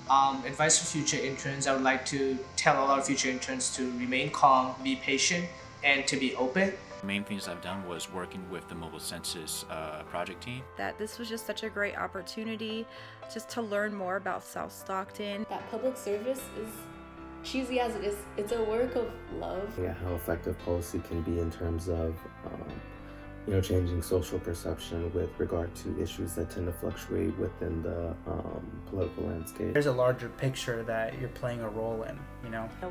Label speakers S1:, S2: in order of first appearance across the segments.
S1: Advice for future interns, I would like to tell all our future interns to remain calm, be patient, and to be open.
S2: The main things I've done was working with the mobile census project team.
S3: That this was just such a great opportunity just to learn more about South Stockton.
S4: That public service is cheesy as it is, it's a work of love.
S5: Yeah, how effective policy can be in terms of changing social perception with regard to issues that tend to fluctuate within the political landscape.
S6: There's a larger picture that you're playing a role in,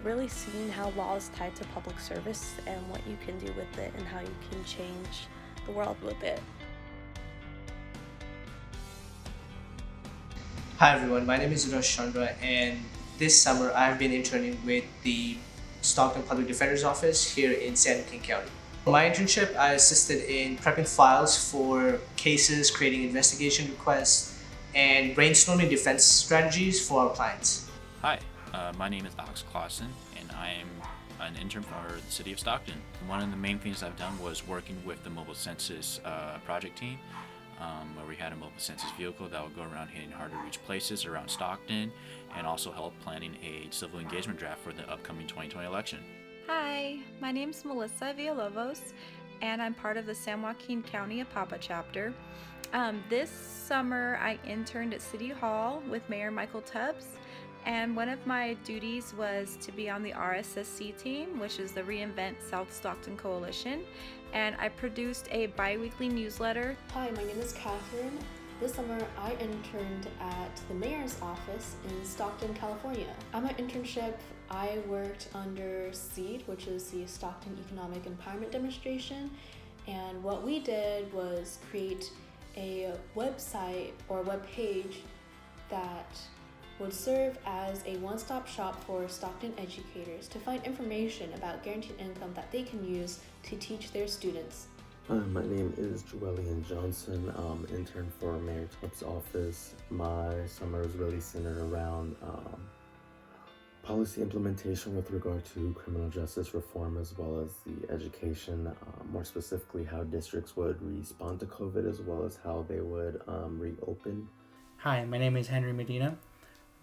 S7: Really seeing how law is tied to public service and what you can do with it and how you can change the world with it.
S1: Hi everyone, my name is Udosh Chandra, and this summer I've been interning with the Stockton Public Defender's Office here in San Joaquin County. For my internship, I assisted in prepping files for cases, creating investigation requests, and brainstorming defense strategies for our clients.
S2: Hi, my name is Alex Clausen, and I am an intern for the city of Stockton. One of the main things I've done was working with the mobile census project team, where we had a mobile census vehicle that would go around hitting hard to reach places around Stockton, and also help planning a civil engagement draft for the upcoming 2020 election.
S3: Hi, my name's Melissa Villalobos, and I'm part of the San Joaquin County APAPA chapter. This summer, I interned at City Hall with Mayor Michael Tubbs, and one of my duties was to be on the RSSC team, which is the Reinvent South Stockton Coalition, and I produced a bi-weekly newsletter.
S4: Hi, my name is Catherine. This summer, I interned at the mayor's office in Stockton, California. At my internship, I worked under SEED, which is the Stockton Economic Empowerment Demonstration, and what we did was create a website or web page that would serve as a one-stop shop for Stockton educators to find information about guaranteed income that they can use to teach their students.
S5: My name is Joaquin Johnson, intern for Mayor Tubbs' office. My summer is really centered around policy implementation with regard to criminal justice reform, as well as the education, more specifically how districts would respond to COVID, as well as how they would reopen.
S6: Hi, my name is Henry Medina.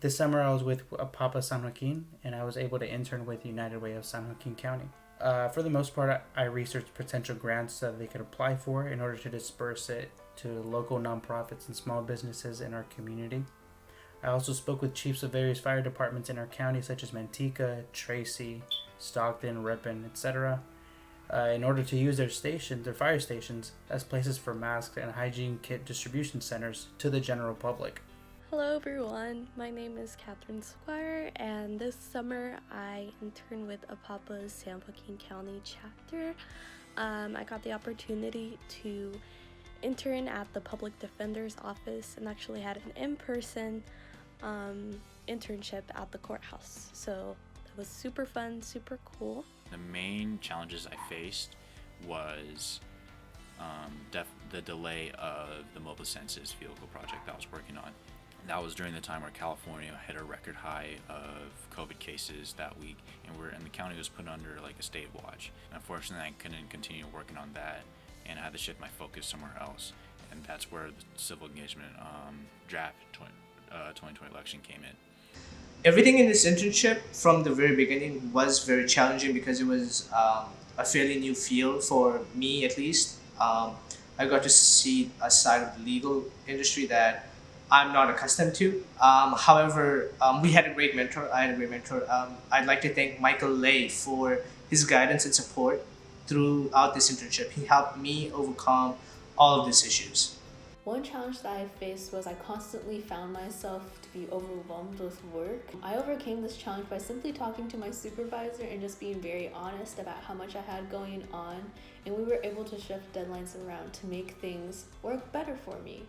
S6: This summer I was with APAPA San Joaquin, and I was able to intern with United Way of San Joaquin County. For the most part, I researched potential grants that they could apply for in order to disperse it to local nonprofits and small businesses in our community. I also spoke with chiefs of various fire departments in our county, such as Manteca, Tracy, Stockton, Ripon, etc., in order to use their fire stations, as places for masks and hygiene kit distribution centers to the general public.
S7: Hello everyone, my name is Catherine Squire, and this summer I interned with APAPA's San Joaquin County chapter. I got the opportunity to intern at the Public Defender's Office and actually had an in-person internship at the courthouse. So that was super fun, super cool.
S2: The main challenges I faced was the delay of the mobile census vehicle project that I was working on. That was during the time where California hit a record high of COVID cases that week, and the county was put under like a state watch. Unfortunately, I couldn't continue working on that, and I had to shift my focus somewhere else. And that's where the civil engagement draft 2020 election came in.
S1: Everything in this internship from the very beginning was very challenging because it was a fairly new field for me, at least. I got to see a side of the legal industry that I'm not accustomed to. However, we had a great mentor. I had a great mentor. I'd like to thank Michael Lay for his guidance and support throughout this internship. He helped me overcome all of these issues.
S4: One challenge that I faced was I constantly found myself to be overwhelmed with work. I overcame this challenge by simply talking to my supervisor and just being very honest about how much I had going on, and we were able to shift deadlines around to make things work better for me.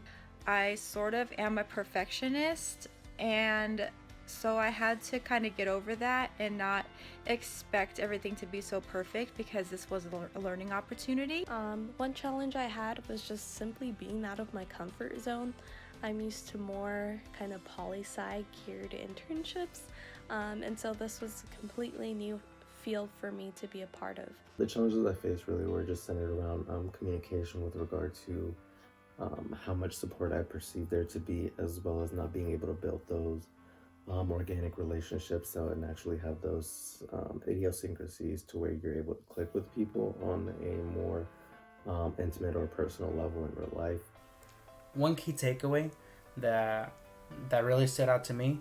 S3: I sort of am a perfectionist, and so I had to kind of get over that and not expect everything to be so perfect because this was a learning opportunity.
S7: One challenge I had was just simply being out of my comfort zone. I'm used to more kind of poli-sci geared internships, and so this was a completely new field for me to be a part of.
S5: The challenges I faced really were just centered around communication with regard to how much support I perceived there to be, as well as not being able to build those organic relationships and actually have those idiosyncrasies to where you're able to click with people on a more intimate or personal level in real life.
S6: One key takeaway that really stood out to me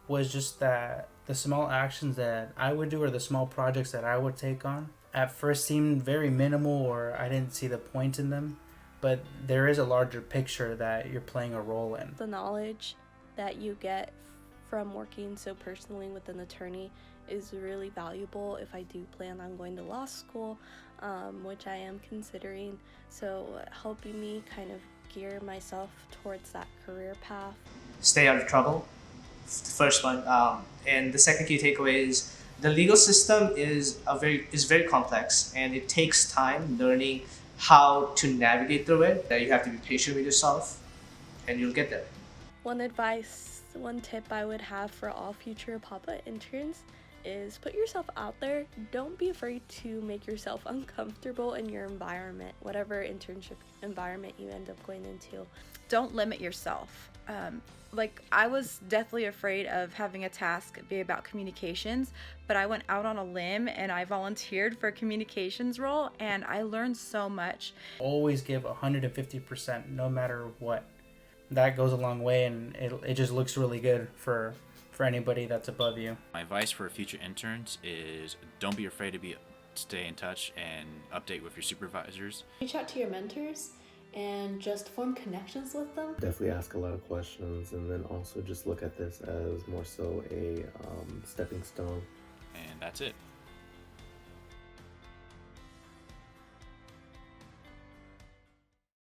S6: was just that the small actions that I would do or the small projects that I would take on at first seemed very minimal or I didn't see the point in them, but there is a larger picture that you're playing a role in.
S7: The knowledge that you get from working so personally with an attorney is really valuable if I do plan on going to law school, which I am considering. So helping me kind of gear myself towards that career path.
S1: Stay out of trouble. The first one, and the second key takeaway is the legal system is very complex, and it takes time learning how to navigate through it. That you have to be patient with yourself, and you'll get there.
S7: One tip I would have for all future APAPA interns is put yourself out there. Don't be afraid to make yourself uncomfortable in your environment, whatever internship environment you end up going into.
S3: Don't limit yourself. I was deathly afraid of having a task be about communications, but I went out on a limb and I volunteered for a communications role, and I learned so much.
S6: Always give 150% no matter what. That goes a long way, and it just looks really good for anybody that's above you.
S2: My advice for future interns is don't be afraid to stay in touch and update with your supervisors.
S4: Reach out to your mentors and just form connections with them.
S5: Definitely ask a lot of questions, and then also just look at this as more so a stepping stone.
S2: And that's it.